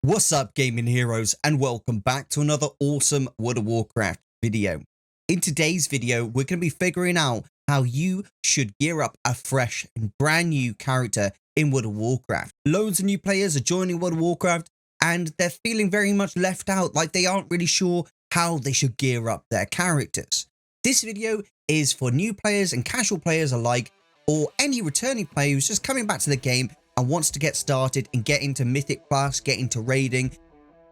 What's up, gaming heroes, and welcome back to another awesome World of Warcraft video. In today's video, we're going to be figuring out how you should gear up a fresh and brand new character in World of Warcraft. Loads of new players are joining World of Warcraft, and they're feeling very much left out, like they aren't really sure how they should gear up their characters. This video is for new players and casual players alike, or any returning player who's just coming back to the game and wants to get started and get into mythic class, get into raiding,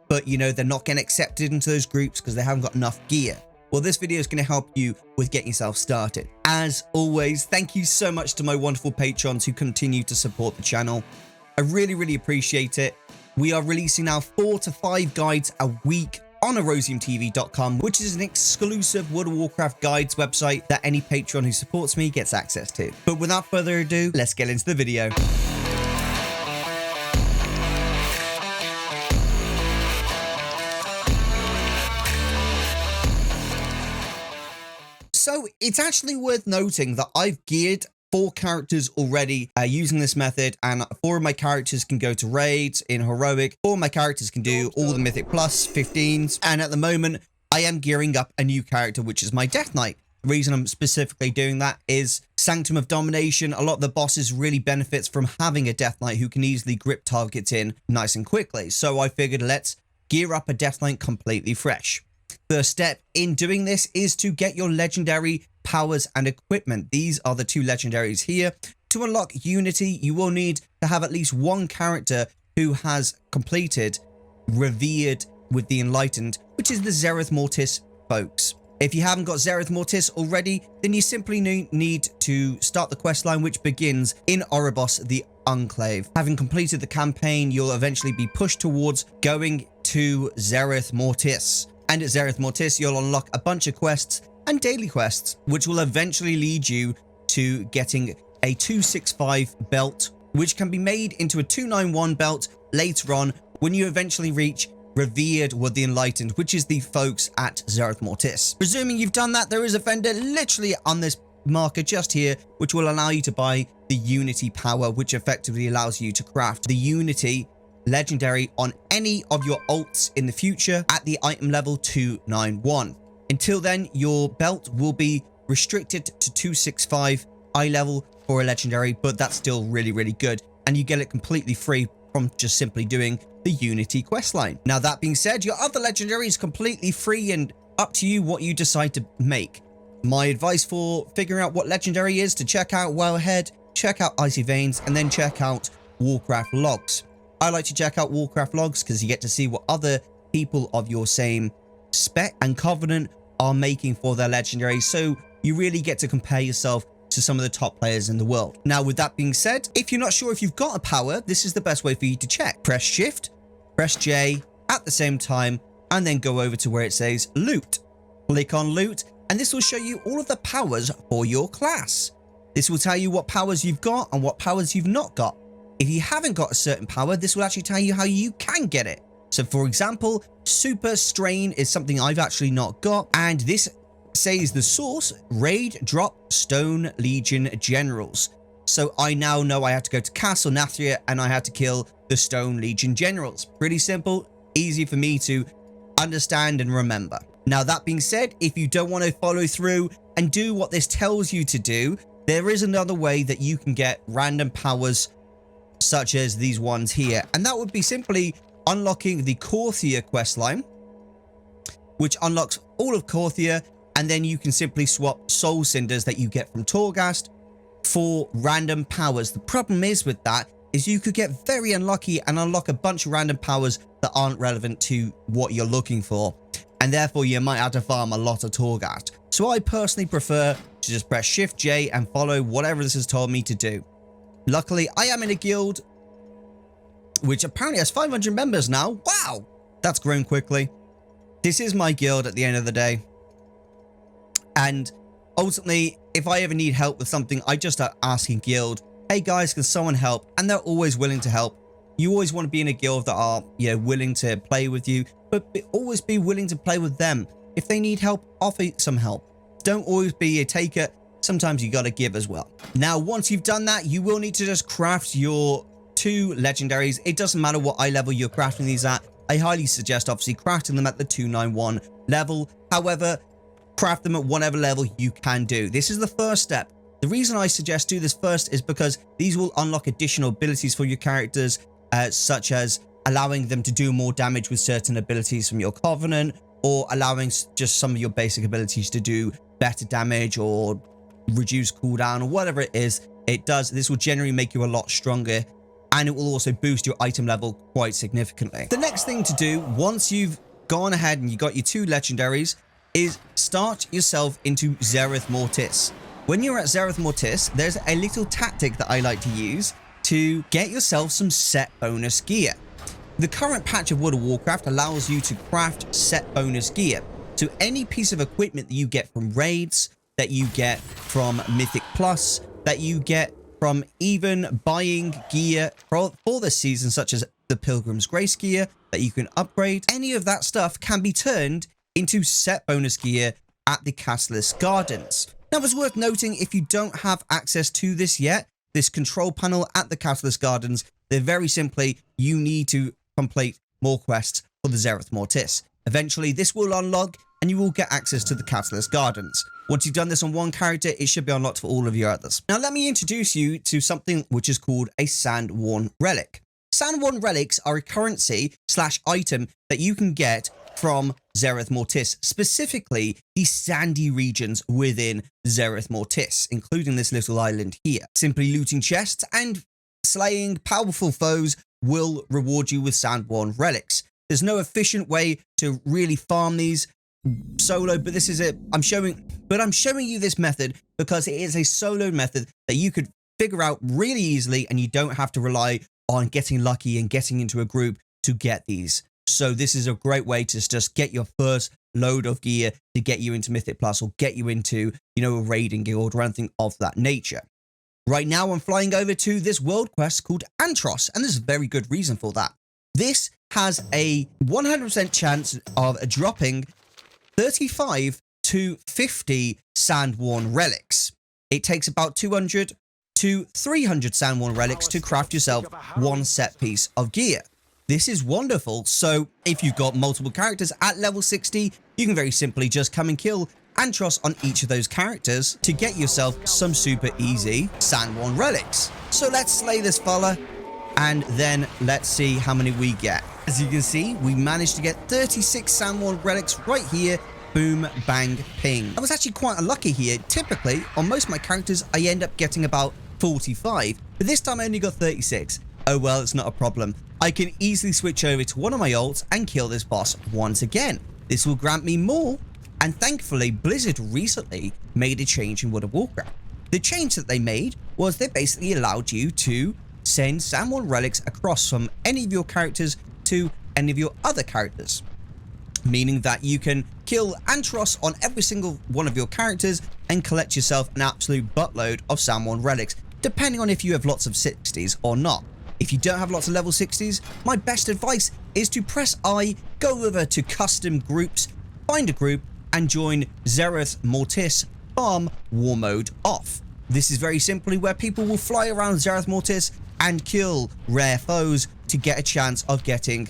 but they're not getting accepted into those groups because they haven't got enough gear. Well, this video is going to help you with getting yourself started. As always, thank you so much to my wonderful patrons who continue to support the channel. I really appreciate it. We are releasing now 4 to 5 guides a week on erosiumtv.com, which is an exclusive World of Warcraft guides website that any patron who supports me gets access to. But without further ado, let's get into the video. So it's actually worth noting that I've geared 4 characters already using this method, and 4 of my characters can go to raids in heroic, 4 of my characters can do all the mythic plus 15s, and at the moment I am gearing up a new character, which is my Death Knight. The reason I'm specifically doing that is Sanctum of Domination. A lot of the bosses really benefits from having a Death Knight who can easily grip targets in nice and quickly, so I figured let's gear up a Death Knight completely fresh. First step in doing this is to get your legendary powers and equipment. These are the 2 legendaries here. To unlock Unity, you will need to have at least 1 character who has completed Revered with the Enlightened, which is the Zereth Mortis folks. If you haven't got Zereth Mortis already, then you simply need to start the questline, which begins in Oribos, the Enclave. Having completed the campaign, you'll eventually be pushed towards going to Zereth Mortis. And at Zereth Mortis, you'll unlock a bunch of quests and daily quests, which will eventually lead you to getting a 265 belt, which can be made into a 291 belt later on when you eventually reach Revered with the Enlightened, which is the folks at Zereth Mortis. Presuming you've done that, there is a vendor literally on this marker just here, which will allow you to buy the Unity power, which effectively allows you to craft the Unity legendary on any of your alts in the future at the item level 291. Until then, your belt will be restricted to 265 eye level for a legendary, but that's still really good, and you get it completely free from just simply doing the Unity questline. Now, that being said, your other legendary is completely free and up to you what you decide to make. My advice for figuring out what legendary is to check out Wellhead, check out Icy Veins, and then check out Warcraft logs. I like to check out Warcraft logs because you get to see what other people of your same spec and covenant are making for their legendaries, so you really get to compare yourself to some of the top players in the world. Now, with that being said, if you're not sure if you've got a power, this is the best way for you to check. Press Shift, press J at the same time, and then go over to where it says Loot. Click on Loot, and this will show you all of the powers for your class. This will tell you what powers you've got and what powers you've not got. If you haven't got a certain power, this will actually tell you how you can get it. So for example, Super Strain is something I've actually not got, and this says the source, Raid Drop Stone Legion Generals. So I now know I have to go to Castle Nathria and I have to kill the Stone Legion Generals. Pretty simple, easy for me to understand and remember. Now, that being said, if you don't want to follow through and do what this tells you to do, there is another way that you can get random powers such as these ones here, and that would be simply unlocking the Korthia questline, which unlocks all of Korthia, and then you can simply swap soul cinders that you get from Torghast for random powers. The problem is with that is you could get very unlucky and unlock a bunch of random powers that aren't relevant to what you're looking for, and therefore you might have to farm a lot of Torghast. So I personally prefer to just press Shift J and follow whatever this has told me to do. Luckily, I am in a guild which apparently has 500 members now. Wow, that's grown quickly. This is my guild at the end of the day. And ultimately, if I ever need help with something, I just start asking guild, hey guys, can someone help? And they're always willing to help. You always want to be in a guild that are, willing to play with you, but always be willing to play with them. If they need help, offer some help. Don't always be a taker. Sometimes you got to give as well. Now, once you've done that, you will need to just craft your 2 legendaries. It doesn't matter what eye level you're crafting these at. I highly suggest obviously crafting them at the 291 level. However, craft them at whatever level you can do. This is the first step. The reason I suggest do this first is because these will unlock additional abilities for your characters, such as allowing them to do more damage with certain abilities from your Covenant, or allowing just some of your basic abilities to do better damage or reduce cooldown or whatever it is. It does. This will generally make you a lot stronger, and it will also boost your item level quite significantly. The next thing to do once you've gone ahead and you got your 2 legendaries is start yourself into Zereth Mortis. When you're at Zereth Mortis, there's a little tactic that I like to use to get yourself some set bonus gear. The current patch of World of Warcraft allows you to craft set bonus gear. So any piece of equipment that you get from raids, that you get from Mythic Plus, that you get from even buying gear for this season, such as the Pilgrim's Grace gear that you can upgrade, any of that stuff can be turned into set bonus gear at the Catalyst Gardens. Now, it's worth noting, if you don't have access to this yet, this control panel at the Catalyst Gardens, they're very simply, you need to complete more quests for the Zereth Mortis. Eventually, this will unlock and you will get access to the Catalyst Gardens. Once you've done this on one character, it should be unlocked for all of your others. Now, let me introduce you to something which is called a Sand-Worn Relic. Sand-Worn Relics are a currency / item that you can get from Zereth Mortis, specifically the sandy regions within Zereth Mortis, including this little island here. Simply looting chests and slaying powerful foes will reward you with Sand-Worn Relics. There's no efficient way to really farm these solo, but this is it. I'm showing you this method because it is a solo method that you could figure out really easily, and you don't have to rely on getting lucky and getting into a group to get these. So this is a great way to just get your first load of gear to get you into Mythic Plus or get you into, you know, a raiding guild or anything of that nature. Right now, I'm flying over to this world quest called Antros, and there's a very good reason for that. This has a 100% chance of dropping 35 to 50 Sand-Worn Relics. It takes about 200 to 300 Sand-Worn Relics to craft yourself one set piece of gear. This is wonderful. So if you've got multiple characters at level 60, you can very simply just come and kill Antros on each of those characters to get yourself some super easy Sand-Worn Relics. So let's slay this fella, and then let's see how many we get. As you can see, we managed to get 36 Sand-Worn Relics right here. Boom, bang, ping. I was actually quite unlucky here. Typically, on most of my characters, I end up getting about 45, but this time I only got 36. Oh well, it's not a problem. I can easily switch over to one of my ults and kill this boss once again. This will grant me more, and thankfully Blizzard recently made a change in World of Warcraft. The change that they made was they basically allowed you to send Sand-Worn Relics across from any of your characters to any of your other characters, meaning that you can kill Antros on every single one of your characters and collect yourself an absolute buttload of Sand-Worn Relics, depending on if you have lots of 60s or not. If you don't have lots of level 60s, my best advice is to press I, go over to custom groups, find a group, and join Zereth Mortis Farm War Mode Off. This is very simply where people will fly around Zereth Mortis and kill rare foes to get a chance of getting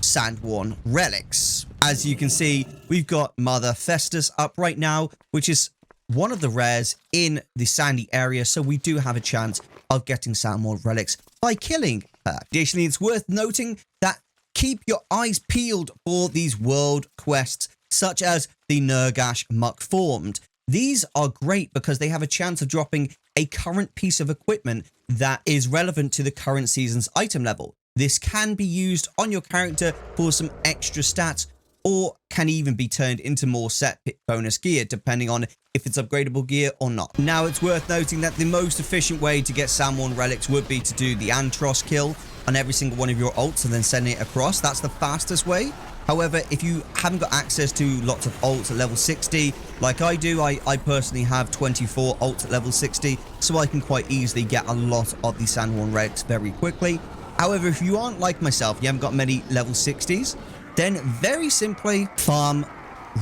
Sand-Worn Relics. As you can see, we've got Mother Festus up right now, which is one of the rares in the sandy area, so we do have a chance of getting Sand-Worn Relics by killing her. Additionally, it's worth noting that keep your eyes peeled for these world quests, such as the Nurgash Muck Formed. These are great because they have a chance of dropping a current piece of equipment that is relevant to the current season's item level. This can be used on your character for some extra stats, or can even be turned into more set bonus gear, depending on if it's upgradable gear or not. Now, it's worth noting that the most efficient way to get Sand-Worn Relics would be to do the Antros kill on every single one of your ults and then send it across. That's the fastest way. However, if you haven't got access to lots of ults at level 60, like I do, I personally have 24 ults at level 60, so I can quite easily get a lot of the Sand-Worn Relics very quickly. However, if you aren't like myself, you haven't got many level 60s, then very simply farm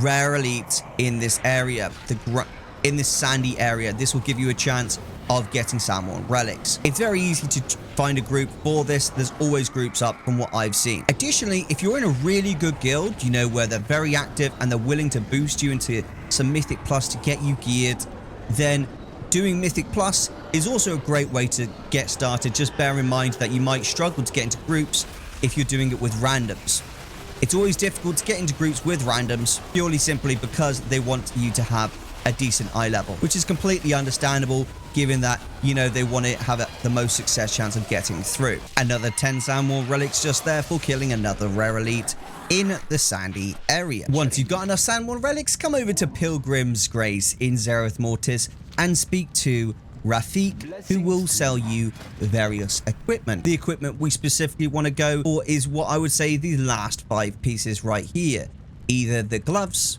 rare elites in this area, in this sandy area. This will give you a chance of getting San Juan Relics. It's very easy to find a group for this. There's always groups up from what I've seen. Additionally, if you're in a really good guild, you know, where they're very active and they're willing to boost you into some Mythic Plus to get you geared, then doing Mythic Plus is also a great way to get started. Just bear in mind that you might struggle to get into groups if you're doing it with randoms. It's always difficult to get into groups with randoms, purely simply because they want you to have a decent eye level, which is completely understandable given that, you know, they want to have the most success chance of getting through. Another 10 San Juan Relics just there for killing another rare elite in the sandy area. Once you've got enough San Juan Relics, come over to Pilgrim's Grace in Zereth Mortis and speak to Rafik, who will sell you various equipment. The equipment we specifically want to go for is what I would say the last 5 pieces right here. Either the gloves,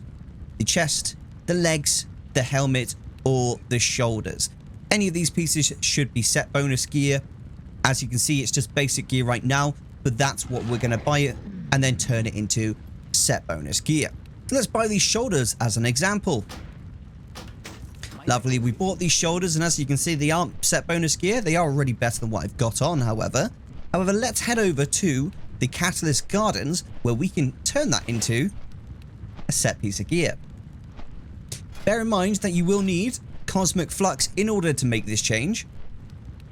the chest, the legs, the helmet, or the shoulders. Any of these pieces should be set bonus gear. As you can see, it's just basic gear right now, but that's what we're going to buy it and then turn it into set bonus gear. So let's buy these shoulders as an example. Lovely, we bought these shoulders, and as you can see, they aren't set bonus gear. They are already better than what I've got on, however. Let's head over to the Catalyst Gardens, where we can turn that into a set piece of gear. Bear in mind that you will need Cosmic Flux in order to make this change,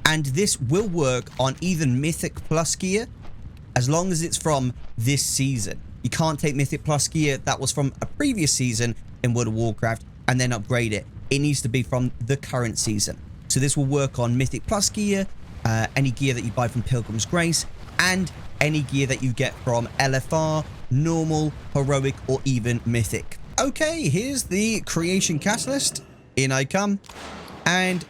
and this will work on either Mythic Plus gear, as long as it's from this season. You can't take Mythic Plus gear that was from a previous season in World of Warcraft and then upgrade it. It needs to be from the current season. So this will work on Mythic Plus gear, any gear that you buy from Pilgrim's Grace, and any gear that you get from LFR, normal, heroic, or even mythic. Okay, here's the creation catalyst. In I come, and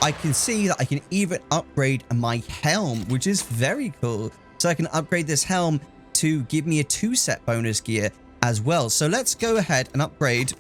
I can see that I can even upgrade my helm, which is very cool. So I can upgrade this helm to give me a 2-set bonus gear as well. So let's go ahead and upgrade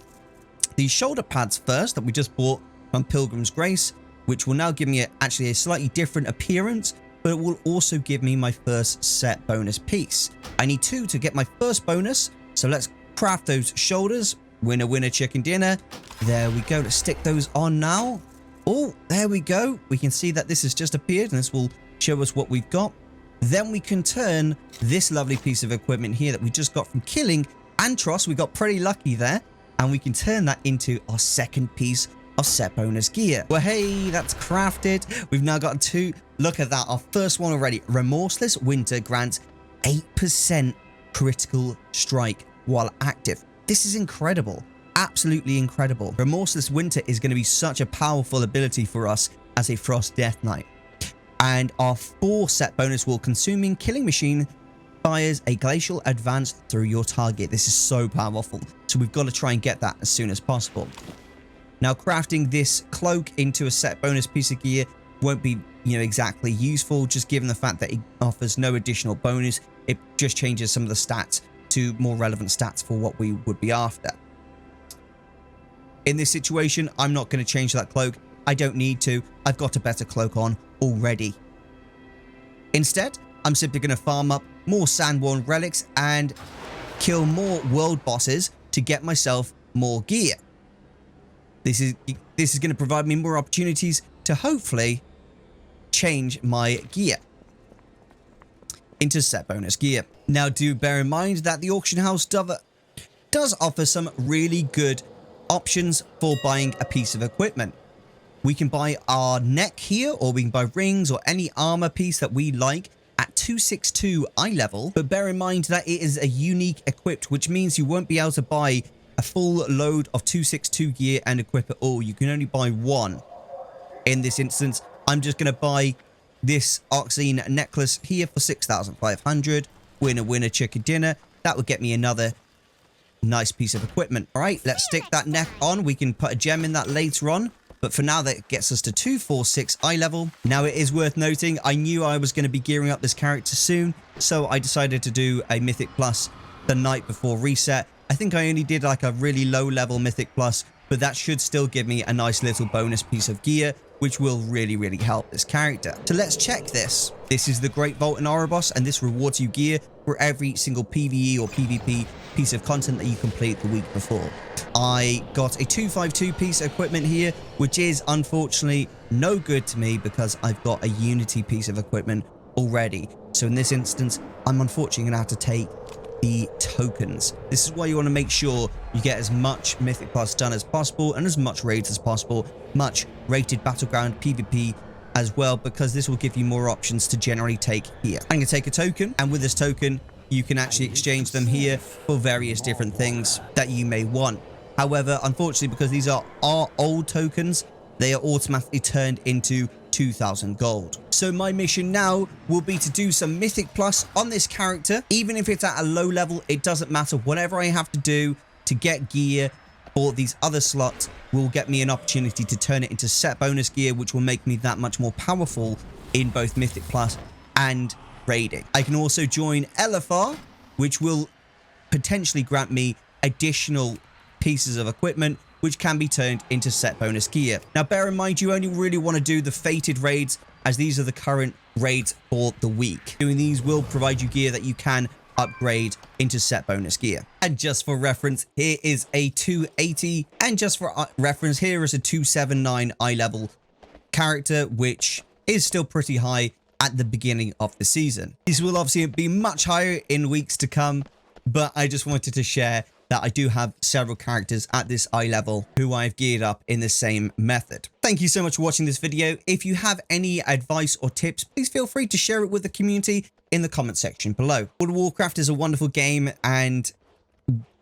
the shoulder pads first that we just bought from Pilgrim's Grace, which will now give me actually a slightly different appearance, but it will also give me my first set bonus piece. I need 2 to get my first bonus, so let's craft those shoulders. Winner, winner, chicken dinner. There we go. Let's stick those on now. Oh, there we go. We can see that this has just appeared, and this will show us what we've got. Then we can turn this lovely piece of equipment here that we just got from killing Antros. We got pretty lucky there. And we can turn that into our second piece of set bonus gear. Well, hey, that's crafted. We've now got 2. Look at that. Our first one already. Remorseless Winter grants 8% critical strike while active. This is incredible. Absolutely incredible. Remorseless Winter is going to be such a powerful ability for us as a Frost Death Knight. And our 4 set bonus will Consuming Killing Machine fires a glacial advance through your target. This is so powerful. So we've got to try and get that as soon as possible. Now, crafting this cloak into a set bonus piece of gear won't be, you know, exactly useful, just given the fact that it offers no additional bonus. It just changes some of the stats to more relevant stats for what we would be after. In this situation, I'm not going to change that cloak. I don't need to. I've got a better cloak on already. Instead, I'm simply going to farm up more San Juan Relics and kill more world bosses to get myself more gear. This is going to provide me more opportunities to hopefully change my gear into set bonus gear. Now, do bear in mind that the auction house does offer some really good options for buying a piece of equipment. We can buy our neck here, or we can buy rings or any armor piece that we like at 262 eye level, but bear in mind that it is a unique equipped, which means you won't be able to buy a full load of 262 gear and equip it all. You can only buy 1. In this instance, I'm just going to buy this Oxine necklace here for 6,500. Winner, winner, chicken dinner. That would get me another nice piece of equipment. All right, let's stick that neck on. We can put a gem in that later on. But for now, that gets us to 246 eye level. Now, it is worth noting, I knew I was going to be gearing up this character soon, so I decided to do a Mythic Plus the night before reset. I think I only did like a really low level Mythic Plus, but that should still give me a nice little bonus piece of gear, which will really, really help this character. So let's check this. This is the Great Vault in Oribos, and this rewards you gear for every single PvE or PvP piece of content that you complete the week before. I got a 252 piece of equipment here, which is unfortunately no good to me because I've got a Unity piece of equipment already. So in this instance, I'm unfortunately going to have to take the tokens. This is why you want to make sure you get as much Mythic Plus done as possible and as much raids as possible, much rated battleground PvP as well, because this will give you more options to generally take here. I'm going to take a token, and with this token, you can actually exchange them here for various different things that you may want. However, unfortunately, because these are our old tokens, they are automatically turned into 2,000 gold. So my mission now will be to do some Mythic Plus on this character. Even if it's at a low level, it doesn't matter. Whatever I have to do to get gear for these other slots will get me an opportunity to turn it into set bonus gear, which will make me that much more powerful in both Mythic Plus and raiding. I can also join LFR, which will potentially grant me additional pieces of equipment which can be turned into set bonus gear. Now bear in mind, you only really want to do the fated raids, as these are the current raids for the week. Doing these will provide you gear that you can upgrade into set bonus gear. And just for reference, here is a 280, and just for reference, here is a 279 eye level character, which is still pretty high at the beginning of the season. These will obviously be much higher in weeks to come, but I just wanted to share that I do have several characters at this eye level who I've geared up in the same method. Thank you so much for watching this video. If you have any advice or tips, please feel free to share it with the community in the comment section below. World of Warcraft is a wonderful game, and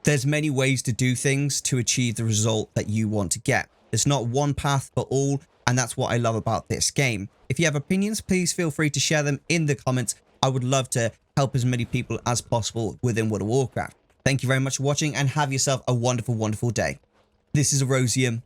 there's many ways to do things to achieve the result that you want to get. There's not one path for all, and that's what I love about this game. If you have opinions, please feel free to share them in the comments. I would love to help as many people as possible within World of Warcraft. Thank you very much for watching, and have yourself a wonderful, wonderful day. This is Erosium,